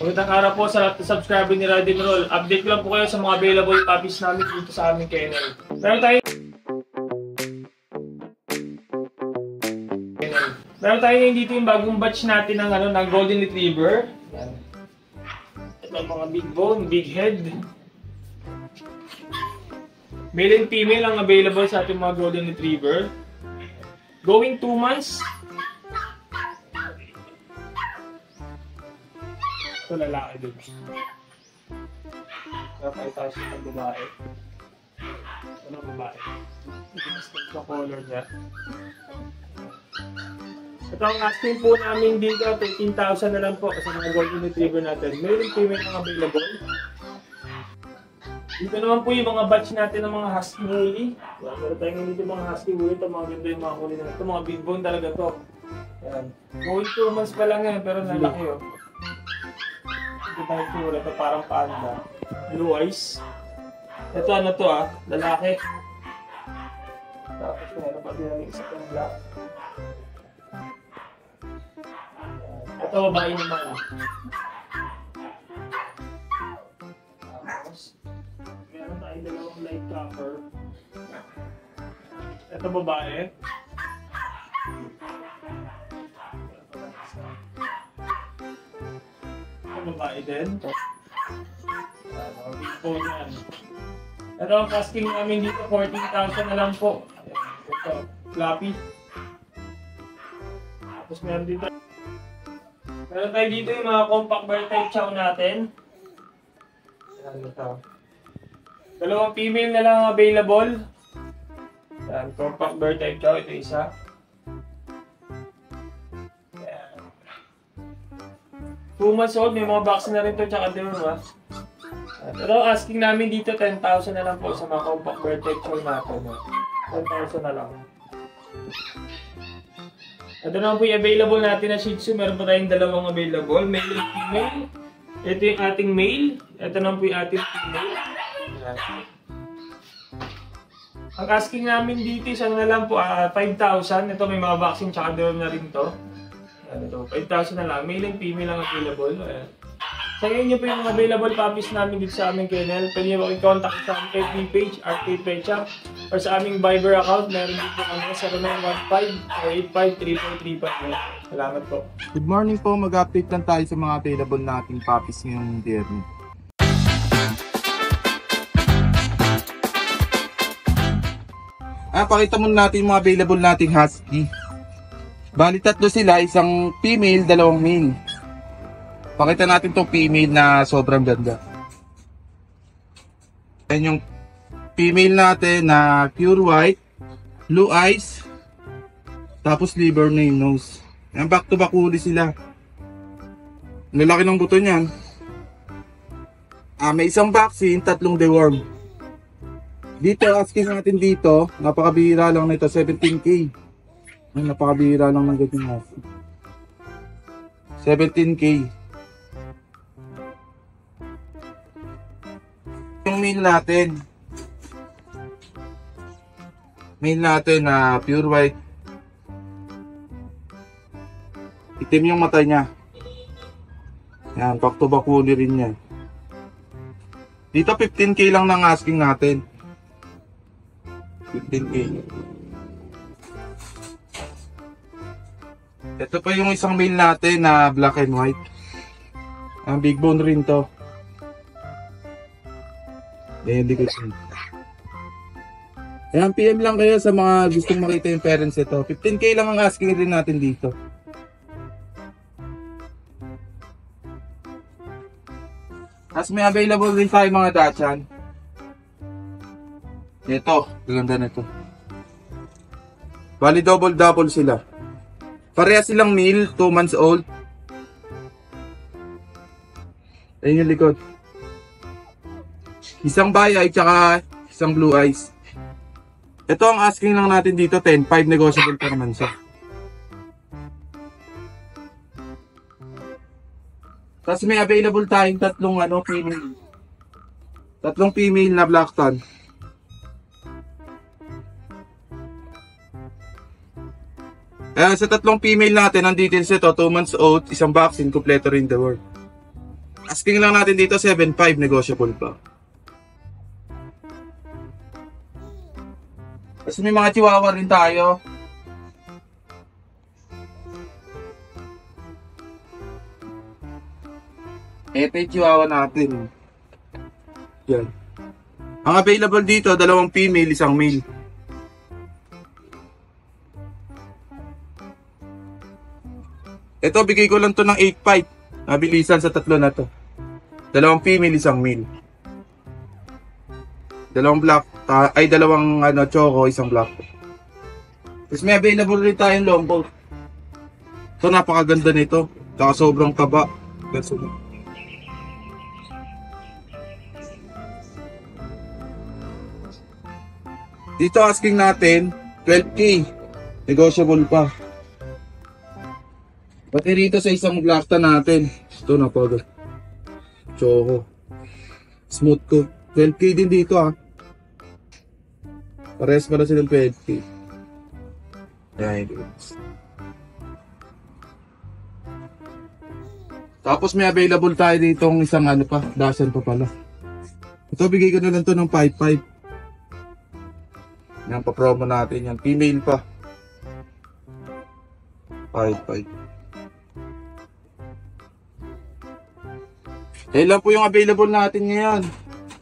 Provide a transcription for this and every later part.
Magandang araw po sa lahat ng subscriber ni Radin Roll. Update ko lang po kayo sa mga available puppies namin dito sa aming kennel. Meron tayo ngayon dito yung bagong batch natin ng Golden Retriever. Yan. Ito ang mga big bone, big head. Male and female ang available sa ating mga Golden Retriever. Going 2 months. Ito lalaki din. Kaya tayo tayo sa babae. Ito na babae. Ito ang color niya. Ito ang asking po namin dito, 13,000 na lang po sa mga Golden Retriever natin. Meron female mga available. Dito naman po yung mga batch natin ng mga Husky Woolly. Meron tayong dito mga Husky Woolly. Ito mga ganda yung mga huli na ito. Mga big bone talaga to. Yan. Going 2 months pa lang yan, pero nalaki oh. Ito tayo tsura. Ito parang panda. Blue eyes. Ito ano to lalaki. Tapos meron pa din ang isa pang black. Ito babae naman Tapos meron tayo dalawang light copper. Ito babae. Ito babae din. Ito ang asking namin dito, 14,000 na lang po. Ito, floppy. Tapos meron dito. Meron tayo dito yung mga compact bear type chow natin. Ayan ito. Dalawang female na lang available. Ayan, compact bear type chow. Ito isa. Ayan. 2 months old. May mga vaccine na rin ito. Tsaka diba? Pero asking namin dito 10,000 na lang po sa mga compact bear type chow natin. 10,000 na lang. Ito naman po yung available natin na Shih Tzu. Meron pa tayong dalawang available. Male and female. Ito yung ating male. Ito naman po yung ating female. Ang asking namin dito, isang na lang po, 5,000. Ito may mga vaccine tsaka derm na rin to. Ito, 5,000 na lang. Male and female ang available. Ayan. Sa ngayon nyo po yung available puppies namin dito sa aming kennel. Pwede nyo i-contact sa aming FB page, Arcade Pecha, or sa aming Viber account. Meron dito kami 0915-485-3435. Salamat po. Good morning po. Mag-update lang tayo sa mga available nating puppies ngayong Derby. Pakita muna natin yung mga available nating Husky. Bali tatlo sila, isang female, dalawang male. Pakita natin itong female na sobrang ganda. Ayan yung female natin na pure white, blue eyes, tapos liver na yung nose. Ayan, back to back huli sila. Lalaki ng buto niyan. May isang vaccine, tatlong deworm. Dito, asking natin dito, napakabihira lang nito, 17K. Ayan, napakabihira lang ng ganyan natin. 17K. Yung male natin na pure white, itim yung mata niya. Yan, back to back huli rin yan. Dito 15K lang nang asking natin. 15K. Ito pa yung isang male natin na black and white. Ang big bone rin to. Hindi ko siya. Ayan, PM lang kayo sa mga gustong makita yung parents ito. 15K lang ang asking rin natin dito. Tapos may available din tayo mga Dachshund. Ito, ganda na ito. Bali double sila. Pareha silang male, 2 months old. Ayun yung likod. Isang bi-eye tsaka isang blue eyes. Ito ang asking lang natin dito, 10,500, negotiable pa naman siya. Tapos may available tayong tatlong female. Tatlong female na black tan. Sa tatlong female natin, ang details ito, 2 months old, isang vaccine, kompleto rin the world. Asking lang natin dito 7.5, negotiable pa. Kasi may mga chihuahua rin tayo. Ito yung chihuahua natin. Yan. Ang available dito, 2 female, 1 male. Ito, bigay ko lang to ng 8.5. Nabilisan sa tatlo na to. 2 female, 1 male. 2 black, ay 2 choco, 1 black. Tapos may available rin tayong long coat. Ito, napakaganda nito. Saka sobrang taba. Dito asking natin 12K. Negotiable pa. Pati rito sa isang Blackta natin. Ito na po. Choco. Smooth ko. 12K din dito Parehas pala silang 12K. Ayan. Tapos may available tayo dito ng isang Dashan pa pala. Ito bigay ko na lang to ng 5.5. Yan, pa-promo natin yan. Female pa. 5.5. Yan lang po yung available natin ngayon.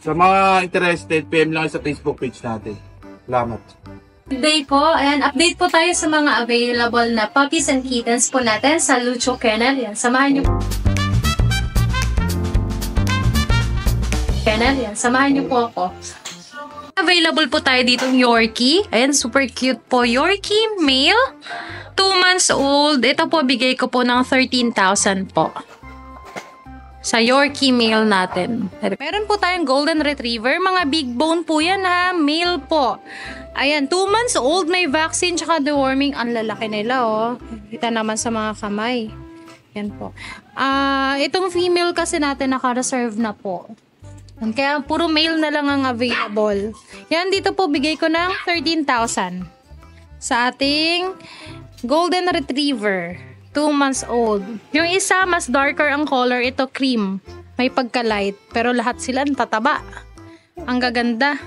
Sa mga interested, PM lang sa Facebook page natin. Salamat. Good day po, and update po tayo sa mga available na puppies and kittens po natin sa Lucho Kennel. Yan, samahan niyo po ako. Available po tayo dito ng Yorkie. Ayan, super cute po. Yorkie male, 2 months old. Ito po, bigay ko po ng 13,000 po. Sa Yorkie male natin. Meron po tayong Golden Retriever. Mga big bone po yan male po. Ayan, 2 months old. May vaccine tsaka deworming. Ang lalaki nila Kita naman sa mga kamay. Yan po. Itong female kasi natin naka-reserve na po. Kaya puro male na lang ang available. Yan, dito po bigay ko ng 13,000. Sa ating Golden Retriever. 2 months old. Yung isa, mas darker ang color. Ito, cream. May pagka-light. Pero lahat sila tataba. Ang gaganda.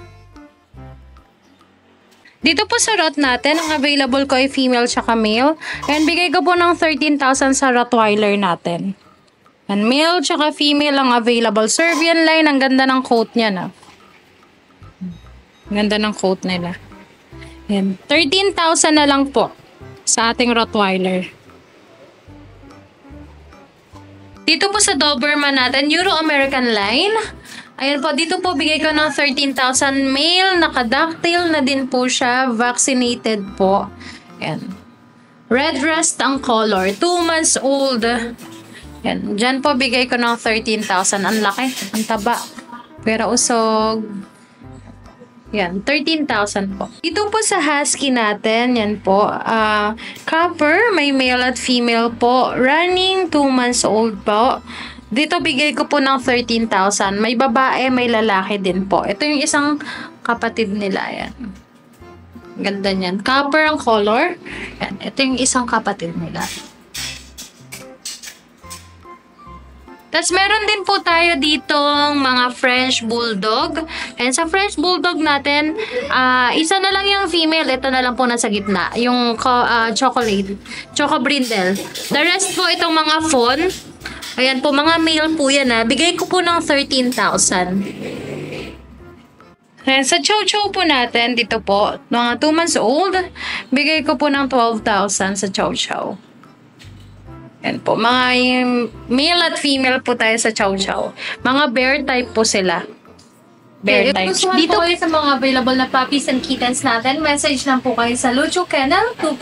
Dito po sa rot natin, ang available ko ay female tsaka male. And bigay ko po ng 13,000 sa Rottweiler natin. And male tsaka female ang available. Serbian line, ang ganda ng coat niya Ganda ng coat nila. Yan. 13,000 na lang po sa ating Rottweiler. Dito po sa Doberman natin, Euro-American line. Ayan po, dito po bigay ko ng 13,000 male. Naka-ducktail na din po siya. Vaccinated po. Ayan. Red rust ang color. 2 months old. Yan. Diyan po bigay ko ng 13,000. Ang laki. Ang taba. Pero usog. Yan. 13,000 po. Dito po sa husky natin. Yan po. Copper. May male at female po. Running 2 months old po. Dito bigay ko po ng 13,000. May babae, may lalaki din po. Ito yung isang kapatid nila. Yan. Ganda niyan. Copper ang color. Yan. Ito yung isang kapatid nila. Tapos meron din po tayo ditong mga French Bulldog. And sa French Bulldog natin, isa na lang yung female. Ito na lang po nasa gitna. Yung chocolate. Choco Brindle. The rest po itong mga fawn. Ayan po, mga male po yan Bigay ko po ng 13,000. Ayan, sa Chow Chow po natin, dito po, mga 2 months old, bigay ko po ng 12,000 sa Chow Chow. Yan po, mga male at female po tayo sa Chow Chow. Mga bear type po sila. Bear type. Dito kayo sa mga available na puppies and kittens natin. Message lang po kayo sa Lucho Kennel 2.0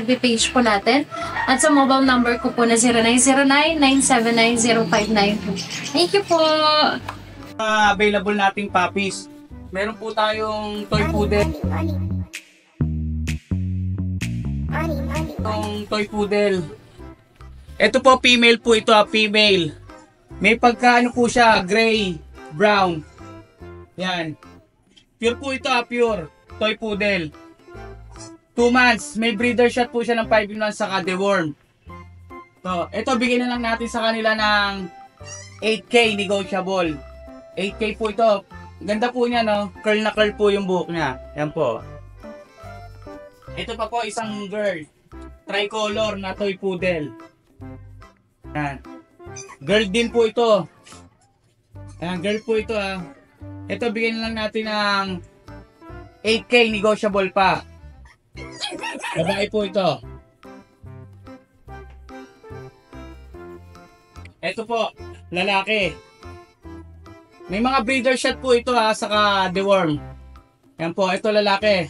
FB page po natin. At sa mobile number ko po na 0909-979-0592. Thank you po! Available nating puppies. Meron po tayong toy poodle. Toy poodle. Ito po, female po ito, female. May pagkaano po siya, gray, brown. Yan. Pure po ito, pure. Toy poodle. 2 months. May breeder shot po siya ng 5 months saka deworm. So, ito, bigyan na lang natin sa kanila ng 8K negotiable. 8K po ito. Ganda po niya, no? Curl na curl po yung buhok niya. Yan po. Ito pa po isang girl. Tricolor na toy poodle. Yan. Girl din po ito. Yan, girl po ito ah. Ito bigyan lang natin ng 8K negotiable pa. Babae po ito. Ito po, lalaki. May mga breeder shot po ito ha, saka deworm. Yan po, ito lalaki.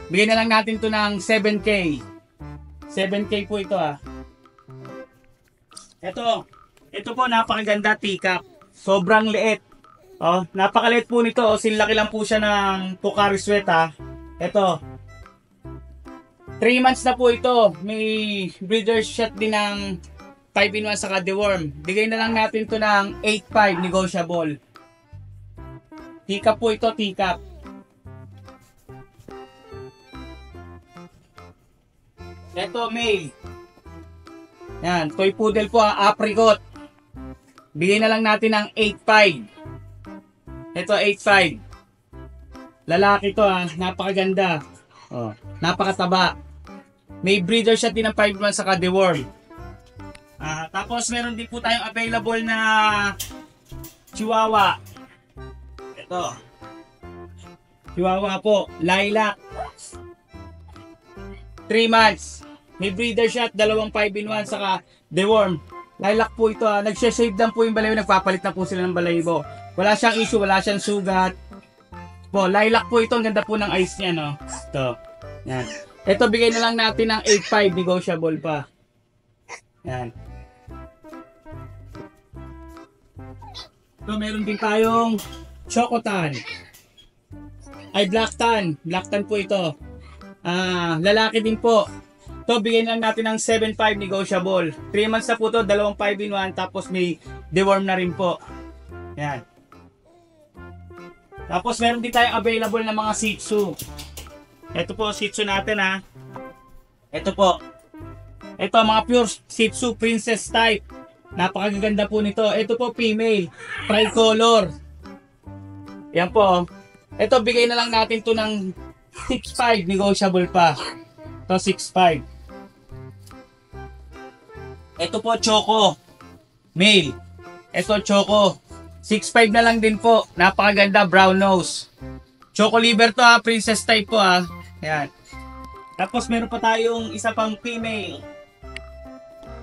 Bigyan na lang natin to ng 7K. 7K po ito ha. Ito po napakaganda teacup. Sobrang liit. Oh, napakaliit po nito. Oh, sinlaki lang po siya ng Pocari Sweat ha. Ito. 3 months na po ito. May breeder shot din ng 5-in-1 saka deworm. Bigay na lang natin to ng 8.5 negotiable. Teacup po ito, teacup. Ito, male. Yan, toy poodle po, apricot. Bigay na lang natin ng 8.5. Ito, 8.5. Lalaki to ha, napakaganda. Oh, napakataba. May breeder shot din ng 5-in-1 saka deworm. Tapos meron din po tayong available na Chihuahua. Ito. Chihuahua po, lilac. 3 months. May breeder shot, 2 5-in-1 saka deworm. Lilac po ito ha. Nagsha-shave lang po yung balayibo, nagpapalit na po sila ng balayibo. Wala siyang issue, wala siyang sugat. Po, lilac po ito, ang ganda po ng eyes niya, no. Ito. Yan. Ito bigay na lang natin ng 8.5 negotiable pa. Yan. So, meron din tayong Chocotan. Ay, Black Tan. Black Tan po ito. Lalaki din po. Ito, bigyan lang natin ng 7.5 negotiable. 3 months na po ito, 2 5-in-1, tapos may deworm na rin po. Yan. Tapos, meron din tayong available na mga Shih Tzu. Ito po, Shih Tzu natin ha. Ito po. Ito, mga pure Shih Tzu princess type. Napakaganda po nito. Ito po female, tricolor. Yan po. Ito bigay na lang natin to ng 6.5 negotiable pa. Ito 6.5. Ito po choco, male. Ito choco, 6.5 na lang din po. Napakaganda, brown nose. Choco liver to ha, princess type po ha. Yan. Tapos meron pa tayong isa pang female.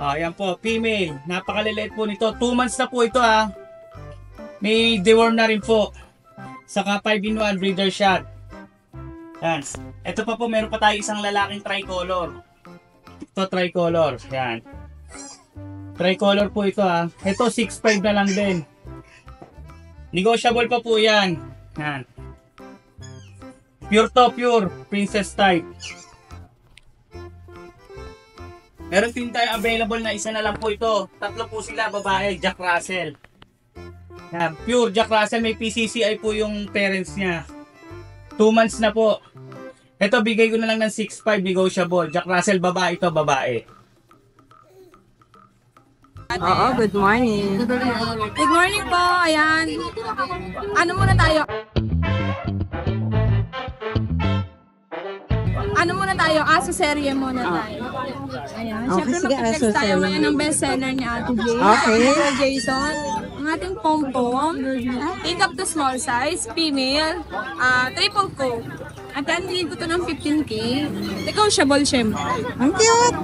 Ayan po, female. Napakaliliit po nito. 2 months na po ito ha. May deworm na rin po. Saka 5-in-1 breeder shot. Yan. Ito pa po, meron pa tayo isang lalaking tricolor. Ito tricolor. Yan. Tricolor po ito ha. Ito 6.5 na lang din. Negotiable pa po yan. Yan. Pure to pure. Princess type. Meron din tayo available na isa na lang po ito. 3 po sila, babae, Jack Russell. Yan, pure Jack Russell, may PCCI po yung parents niya. 2 months na po. Ito, bigay ko na lang ng 6.5 negotiable. Jack Russell, babae ito, babae. Oo, good morning. Good morning po, ayan. Ano muna tayo? Aso serye muna tayo. Ayan. Okay, Siyempre sige, mag-flex Aso tayo serye. ngayon ng bestseller ni Ate Jay. Okay. Sir Jason. Ang ating pom-pom. Take up to small size, female, triple coat. At yan, bilhin ko to ng 15K. Negotiable, syempre. Ang cute.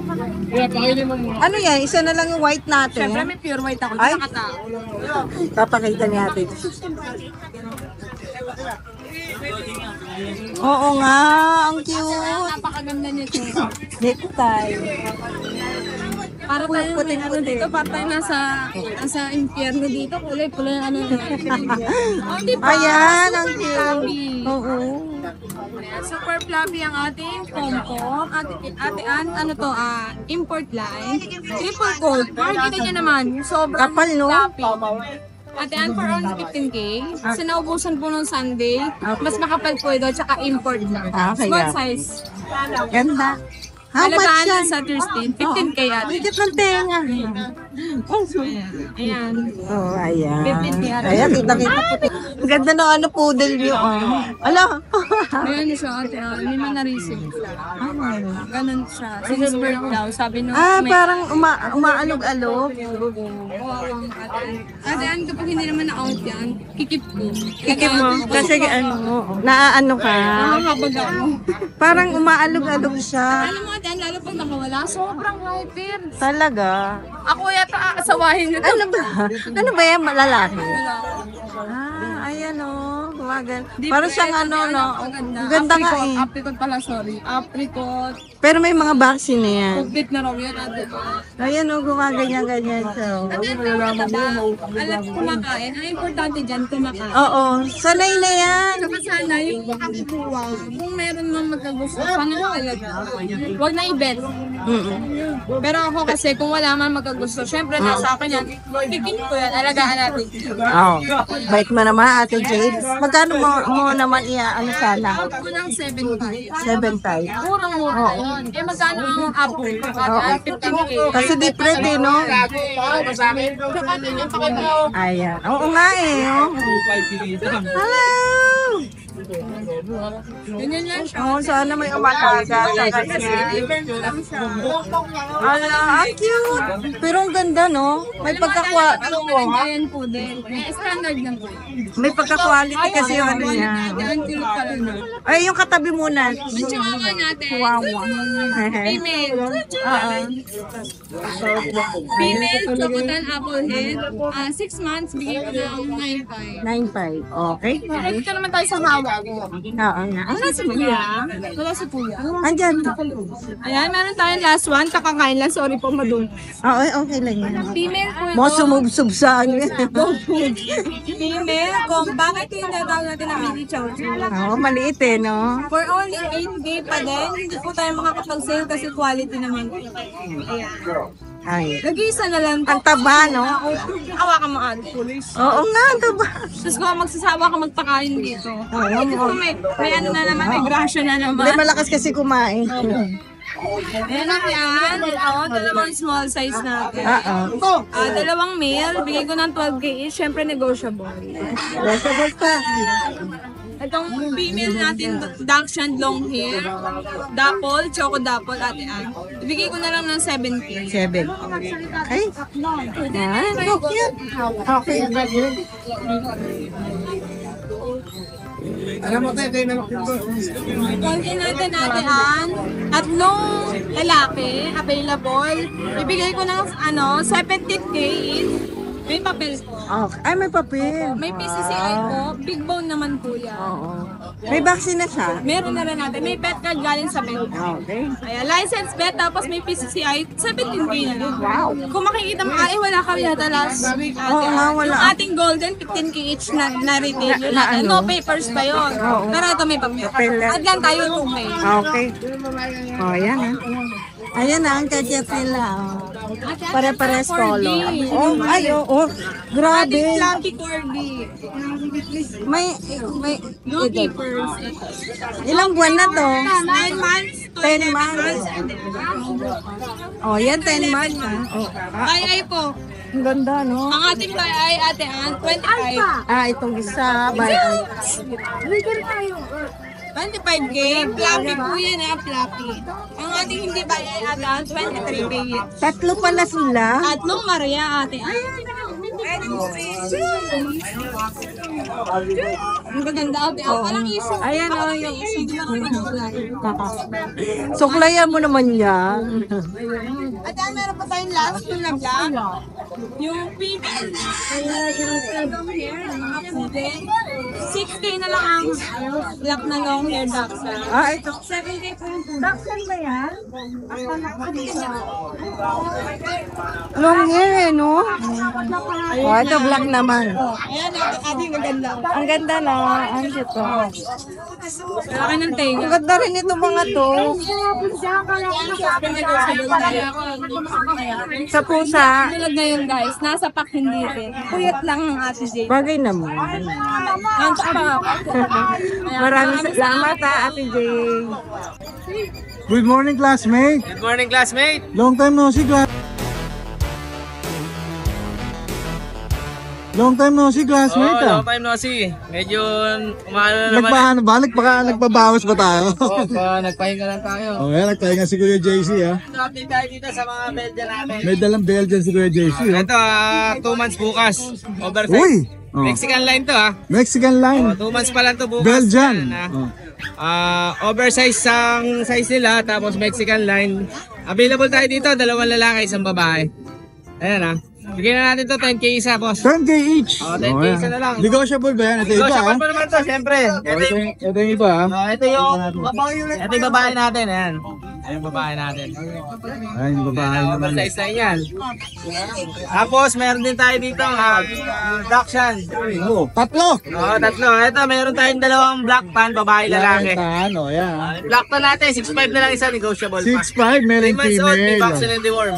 Ano yan? Isa na lang yung white natin. Syempre, may pure white ako. Ay. Nakatao. Papakita ni ate. Oo nga, ang cute. Napakaganda niya ito. Dito tayo. Para tayo dito, para tayo nasa impyerno dito. Kulay ano. Oh, di ba? Ayan, ang Super cute. fluffy. Oo. Ayan, super fluffy ang ating pom-pom. Ate Ann, ano to, import line. Triple coat. Makikita nyo naman, sobrang Kapal, no? fluffy. Ate Ann, for only 15K. Kasi naubusan po nung Sunday. Mas makapal po ito, tsaka import lang. Kaya. Small size. Ganda. How much Alagaan yan? lang sa Thursday. 15K ate. Higit ng tenga. Ayan. Oh, ayan. 50 yan. Ayan, kita-kita po. Ang ganda ng ano, poodle niyo. Oh. Ala. Ayan siya, ate. Hindi man na-receive. Ganun siya. Since birth daw, sabi nung Parang umaalog-alog. Ate, kapag hindi naman na-out yan, kikip ko. Kikip mo. Kasi naaano ka. Nakakabag ako. Parang umaalog-alog siya. Alam mo, ate, lalo pag nakawala, sobrang hyper. Talaga. Ako yata aasawahin nyo. Ano ba? Ano ba yan? Malalaki? Wala. Ayan o. Gumagan. Parang siyang ano, no? Maganda. Ganda nga eh. Apricot pala, sorry. Apricot. Pero may mga vaccine na yan. Complete na raw yan, ate. Ayan o, gumaganyan-ganyan siya. Alam ko kumakain. Ang importante dyan, kumakain. Oo. Sanay na yan. Saka sana yung makakukuha, kung meron mang magkagusto, pangalaga. Huwag na i-bet. Pero ako kasi, kung wala man magkagusto, syempre nasa akin yan. Kikip ko yan, alagaan natin. Oo. Bait mo naman, Ate Jade. Magkano mo naman ano sana? Ako ng 7.5. 7.5. Murang-mura yun. Eh, magkano ang apple? At 15K. Kasi different eh, no? Saka din yung pakita. Ayan. Oo nga eh. Oh. Hello! Ganyan lang siya. Oo, sana may umalaga. Ala, cute. Pero ang ganda, no? May Ayan po din. Standard lang po. may pagka-quality kasi yung ano niya. Ayan, cute pala na. Ay, yung katabi muna. Yung chihuahua natin. Wawa. Female. Female, chocotan apple head. 6 months, bigay ko ng 9.5. 9.5. Okay. Dito naman tayo sa hawak. Oo nga. Wala si Kuya. Wala si Kuya. Andyan. Ayan, meron tayong last one. Kakakain lang. Sorry po, madun. Oo, okay lang yan. Female po ito. Mo sumubsub sa ano yan. Female. Kung bakit yung natawag natin na mini chow chow. Oo, maliit eh, no? For only 8K pa din, hindi po tayo makakapag-sale kasi quality naman. Ayan. Ay. Nag-iisa na lang to. Ang taba, no? Awa ka mga pulis. Oo nga, ang taba. Tapos kung magsasawa ka magpakain dito. May ano na naman, may grasya na Hindi naman. malakas kasi kumain. Ayan na yan. Dalawang small size natin. Oo. Dalawang male, bigay ko ng 12K each. Siyempre negotiable. Vegetable pa. Itong female natin, Dachshund long hair, dapple, choco dapple, ate Ann. Ibigay ko na lang ng 7K. 7. Ay. Yan. So cute. Okay. Konti natin, ate Ann. Tatlong lalaki, available. Ibigay ko ng 17K each. May papel po. Okay. Ay, may papel. May PCCI po. Big bone naman po yan. Oo. May vaccine na siya. Meron na rin natin. May pet card galing sa vet. Okay. Ayan, license vet, tapos may PCCI, 17K na lang. Wow. Kung makikita mo, wala kami yata last week. Oo nga, wala. Yung ating golden, 15K each na retail yun natin. No papers pa yun. Pero ito may papel. Add lang tayo 2K. Okay. Oh, yan ah. Ayan na, ang kachet nila. Pare-pares color. Oh, ay, oh. Grabe. Ating fluffy corgi. May, No ito. papers. Ilang buwan na to? 9 months. 10 months. Oh, yan, 10 months ha. Oh, Ay po. ang ganda, no? Ang ating ay ate Ann, 25. Itong isa, by 25K. Fluffy po yan fluffy. Ang ating hindi ba ay ate Ann, 23K. Tatlo pala sila. Tatlong Maria ate Ann. Ang gaganda ate Ann. Walang issue. Ayan, oh, Yung issue. Hindi naman mag-apply. Suklayan mo naman yan. At yan, meron pa tayong last yung na black. Yung female. Long hair. Mga puti. 6K na lang ang black na long hair dachshund. Ito. 7K po yung puti. Dachshund ba yan? Long hair eh, no? Oh, ito black naman. Ayan, ating maganda. Ang ganda na. Ang cute to. Malaki ng tenga. Ang ganda rin ito mga to. Sa pusa. Tulad ngayon guys, nasa pack hindi rin. Puyat lang ang ate Jade. Bagay naman. Nanto pa. Maraming salamat Ate Jay. Good morning, classmate. Good morning, classmate! Long time no see, class. Long time no see, classmate long time no see. Medyo umano na naman. Nagpaano ba? Nagbabawas ba tayo? Nagpahinga lang tayo. Yan, nagpahinga si Kuya JC ha. Update tayo dito sa mga Belgian namin. May dalang Belgian si Kuya JC ha. Ito, 2 months bukas. Oversize. Uy! Mexican line to ha. Mexican line. 2 months pa lang to bukas. Belgian. Oversize ang size nila, tapos Mexican line. Available tayo dito, 2 lalaki, 1 babae. Ayan ha. Bigyan na natin to 10k isa, boss. 10k each. 10k isa na lang. Negotiable ba yan? Ito iba ha? Negotiable pa naman to, syempre. Ito yung iba ha? Ito yung babae natin, ayan. Ayan yung babae natin. Ay, yung babae naman. Oversize na yan. Tapos, meron din tayo dito, Dachshund. Tatlo. Tatlo. Ito, meron tayong 2 black pan, babae, lalaki. Yan. Black pan natin, 6'5 na lang isa, negotiable pa. 6'5, meron 3 months old, may female. vaccine and deworm.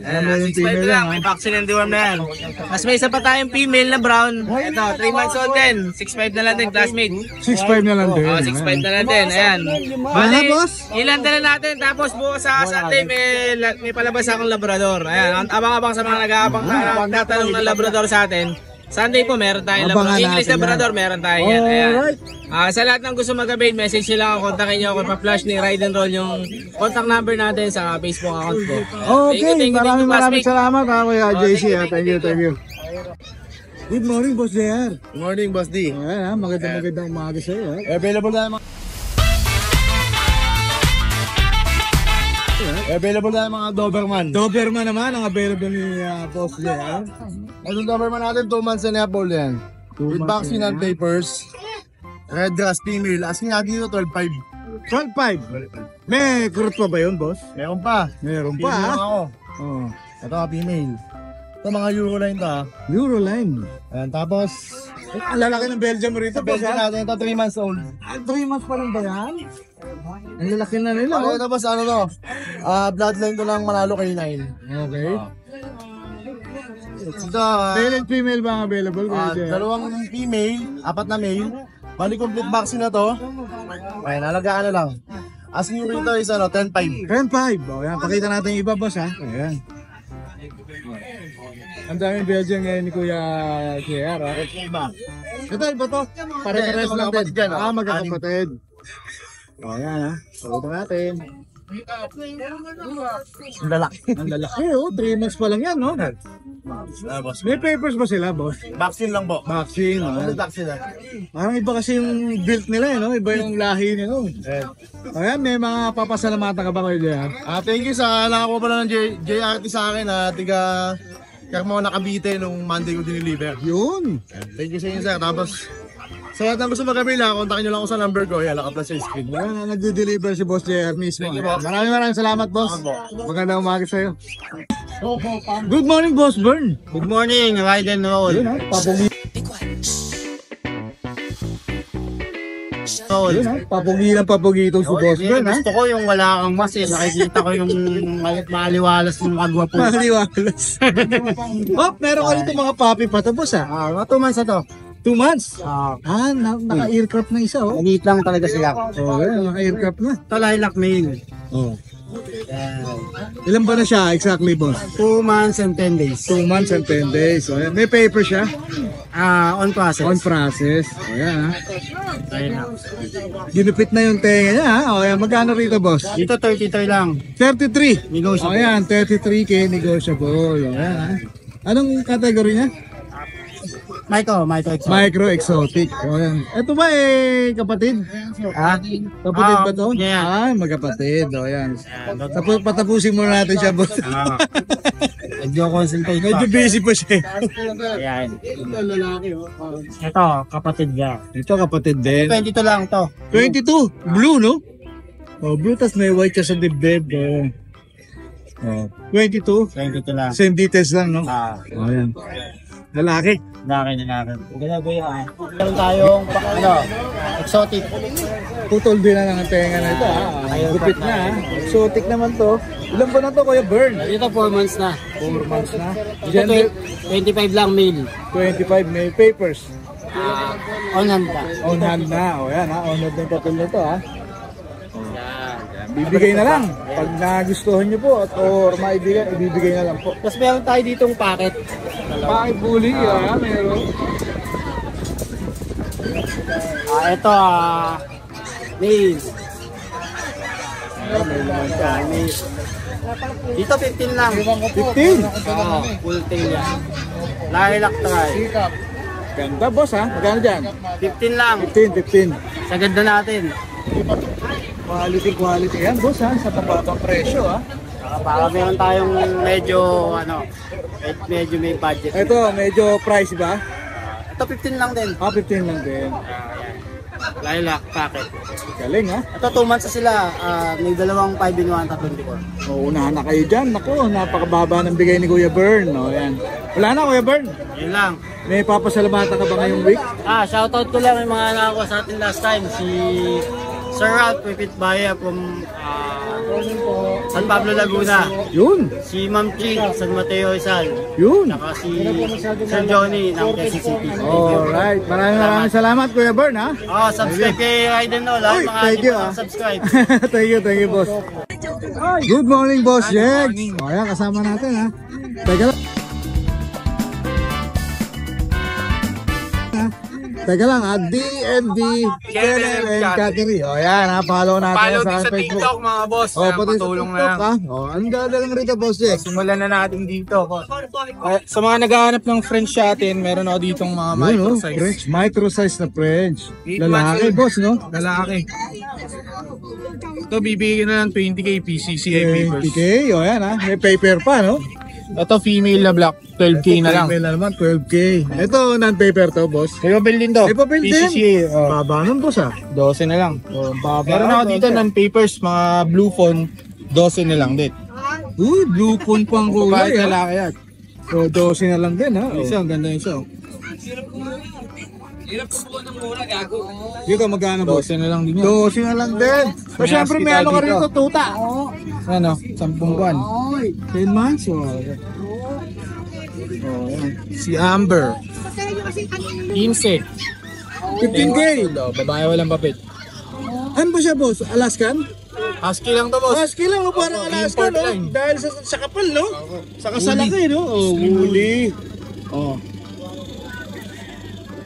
Meron 6'5 female na lang, lang, may vaccine and deworm na yan. Mas may isa pa tayong female na brown. Ito, 3 months old din. 6'5 na lang din, classmate. 6'5 na lang din. 6'5 na lang din, ayan. Bali, boss? Ilan na natin, tapos bukas sa Sunday may palabas akong Labrador. Ayan, abang-abang sa mga nag-aabang tatanong ng Labrador sa atin. Sunday po meron tayong Labrador. English Labrador meron tayo yan. Ayan. Sa lahat ng gusto mag-avail, message nyo lang ako, kontakin nyo ako, pa-flash ni Ride and Roll yung contact number natin sa Facebook account ko. Okay, maraming salamat Kuya JC. Thank you. Good morning, Boss JR. Good morning, Boss D. Ayan, magandang umaga sa'yo. Available na mga Doberman. Doberman naman ang available ni Boss JR. Itong Doberman natin, 2 months and a half old yan. With vaccine and papers. Red grass female. Asking natin dito 12.5. 12.5. May kurot pa ba yun, boss? Meron pa. Meron pa Female ha? ako. Oh. Ito nga female. Ito mga Euroline to ha. Euroline. Ayan, tapos Ang lalaki ng Belgium rito, boss Belgian ha? natin ito 3 months old. 3 months pa lang ba yan? Ang lalaki na nila. Ano ito boss, ano to? Bloodline to ng Manalo K9. Okay. Ito, Male and female ba ang available? Kuya JR? 2 female, 4 na male. Bali complete vaccine na to. Ayan, alagaan na lang. Asking nyo rito is 10.5. 10.5. O yan, pakita natin yung iba, boss ha. Ayan. Ang daming Belgian ngayon ni Kuya JR ha. Ito, iba to. Pare-pares Ito, lang magkakapatid din. yan, oh. Magkakapatid. O yan ha. Pakita natin. Ang lalaki. Ang lalaki oh. 3 months pa lang yan no? Boss. May papers ba sila, boss? Vaccine lang po. Vaccine. Complete vaccine na. Parang iba kasi yung build nila eh, no? Iba yung lahi nila. No? Ayan, may mga papasalamatan ka ba kayo dyan? Thank you sa nakakuha pala ng JRT sa akin na tiga Carmona Cavite nung Monday ko diniliver. Yun. Thank you sa inyo sir. Tapos sa lahat ng gusto magkabila, kontakin nyo lang ako sa number ko. Yan, naka-plus sa screen. Ayan, nagde-deliver si Boss JR mismo. Thank you, boss. Maraming salamat, boss. Magandang umaga sa'yo. Good morning, Boss Bern. Good morning, Ride and Roll. Yun ha, papugi. Yun ha, papugi itong si Boss Bern ha. Gusto ko yung wala kang mas eh. Nakikita ko yung maliwalas ng kagwapo. Maliwalas. Hop, meron ka dito mga puppy pa to, boss ha. 2 months na to. 2 months? Naka-aircraft na isa oh. Maliit lang talaga sila. Oh, naka-aircraft na. Ito lilac male. Oh. Ilan ba na siya exactly, boss? 2 months and 10 days. 2 months and 10 days. So, may paper siya? On process. On process. O yan ha. Ayun na. Ginupit na yung tenga niya ha. O yan, magkano rito, boss? Dito 33 lang. 33. Negotiable. O yan, 33k negotiable. O yan ha. Anong category niya? Micro exotic. O yan. Ito ba kapatid? Kapatid ba to? Yeah. Magkapatid. O yan. Patapusin muna natin siya, boss. Medyo consultate pa. Medyo busy pa siya. Ayan. Ito, kapatid niya. Ito kapatid din. 22 lang to. 22. Blue, no? Oh, blue tas may white siya sa dibdib. 22. 22 lang. Same details lang, no? Oh, yan. Lalaki. Meron tayong exotic. Putol din na ang tenga na ito, ha? Gupit na, ha? Exotic naman to. Ilan ba na to, Kuya Bern? Dito 4 months na. 4 months na. Dito 25 lang male. 25 may papers. On hand pa. On hand na. O yan, ha? On hand na yung papel na to, ha? bibigay na lang. Pag nagustuhan nyo po at or maibigan, ibibigay na lang po. Tapos meron tayo ditong packet. Bakit bully? Meron. Ito, nail. Dito 15 lang. 15? Full tail yan. Lilac try. Ganda boss ha? Magkano dyan? 15 lang. 15. Sa ganda natin. Quality. Yan boss ha? Sa tababang presyo ha? Para meron tayong medyo may budget. Ito, medyo pricey ba? Ito 15 lang din. 15 lang din. Lilac packet. Galing ha? Ito 2 months na sila. May dalawang 5-in-1 at 24. Unahan na kayo dyan. Naku, napakababa ng bigay ni Kuya Bern. Yan. Wala na Kuya Bern. Yun lang. May papasalamatan ka ba ngayong week? Shoutout ko lang yung mga nakakuha sa atin last time. Si Sir Ralph Pipit Baya from San Pablo, Laguna. Yun. Si Ma'am Chi, San Mateo Rizal. Yun. Saka si Sir Johnny ng Quezon City. Alright. Maraming salamat Kuya Bern ha? Subscribe kay Raiden no. Lahat mga thank you subscribe. Thank you boss. Good morning boss Jex. Ayan, kasama natin ha. Teka lang ha, DMD Kennel and Cattery. Yan ha, follow natin Follow sa din sa Facebook. TikTok mga boss. Pati sa Patulong na TikTok lang. ha. Ang ganda lang rito boss Jex. Simulan na natin dito. Sa mga naghahanap ng French natin, meron ako ditong mga micro size. French, micro size na French. 8 months Lalaki old. boss no? Lalaki. Ito bibigyan na ng 20k PCCI papers. 20k, o yan ha. May paper pa no? Ito female na black, 12k na lang. Paper na naman, 12k. Ito non-paper to boss. May papel din to. May papel din? PCCI. Baba nun boss ha. 12 na lang. Baba. Meron ako dito ng papers, mga blue phone, 12 na lang din. Uy, blue phone po ang kulay Bakit ha. lalaki yan? So 12 na lang din ha. Isa, ang ganda isa. Dito magkano boss? 12 na lang din yan. 12 na lang din. So May syempre may ano hospital ka dito. rito, tuta. Ano? 10 buwan. 10 months o. Si Amber. 15. 15k. Babae walang papel. Ano ba siya boss? Alaskan? Husky lang to boss. Husky lang, no? Parang Alaskan, import no? line. Dahil sa kapal, no? Saka sa laki, no? Oh, huli. Oh.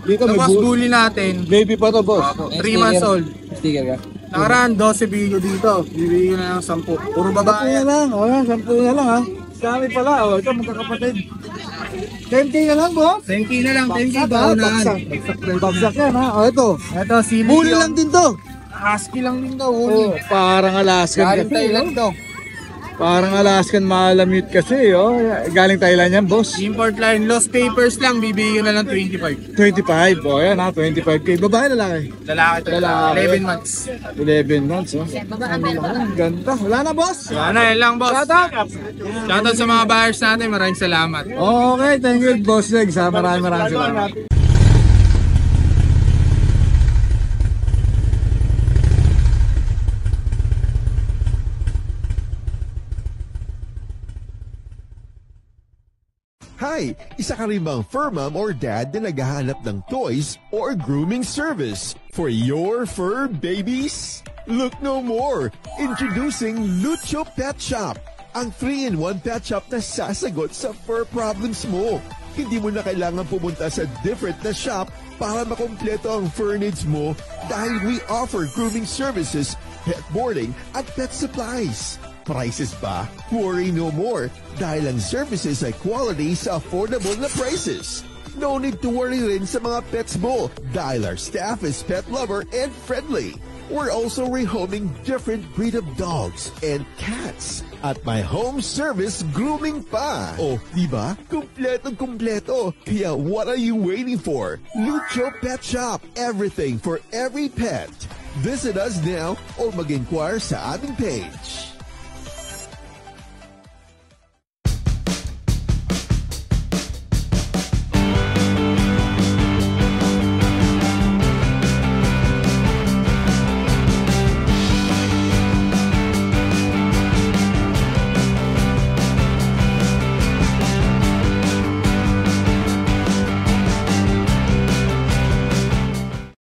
Dito may Tapos bully natin, baby pa to, boss. 3 months old. Sticker ka? Nakaraan, 12 bigo dito. Bibigyan na ng 10. Puro 10 babae. na lang, oh, 10 na lang, ha? Dami pala, oh. Ito, magkakapatid. 10k na lang, boss. 10k na lang, 10k Bagsak, ba? ha? Bagsak. Bagsak yan, ha? Oh, ito. Ito, si Bully lang din to. Husky lang din daw. Oh, parang Alaskan Galing kasi, Thailand no? to. Parang Alaskan malamute kasi, oh. Galing Thailand yan, boss. Import line, lost papers lang, bibigyan na lang 25. 25, oh, yan, ha? 25k. Babae, lalaki? Lalaki to. Lalaki. 11 months. 11 months, oh. Ang ganda. Wala na, boss. Ano, yan lang boss. Shoutout sa mga buyers natin, maraming salamat. Okay, thank you, Boss Legs, ha? Maraming salamat. Hi! Isa ka rin bang fur mom or dad na naghahanap ng toys or grooming service for your fur babies? Look no more! Introducing Lucho Pet Shop, ang 3-in-1 pet shop na sasagot sa fur problems mo. Hindi mo na kailangan pumunta sa different na shop para makompleto ang fur needs mo dahil we offer grooming services, pet boarding, at pet supplies. Prices ba? Worry no more dahil ang services ay quality sa affordable na prices. No need to worry rin sa mga pets mo dahil our staff is pet lover and friendly. We're also rehoming different breed of dogs and cats at my home service grooming pa. Oh, diba? Kumpletong-kumpleto. Kaya what are you waiting for? Lucho Pet Shop. Everything for every pet. Visit us now or mag-inquire sa aming page.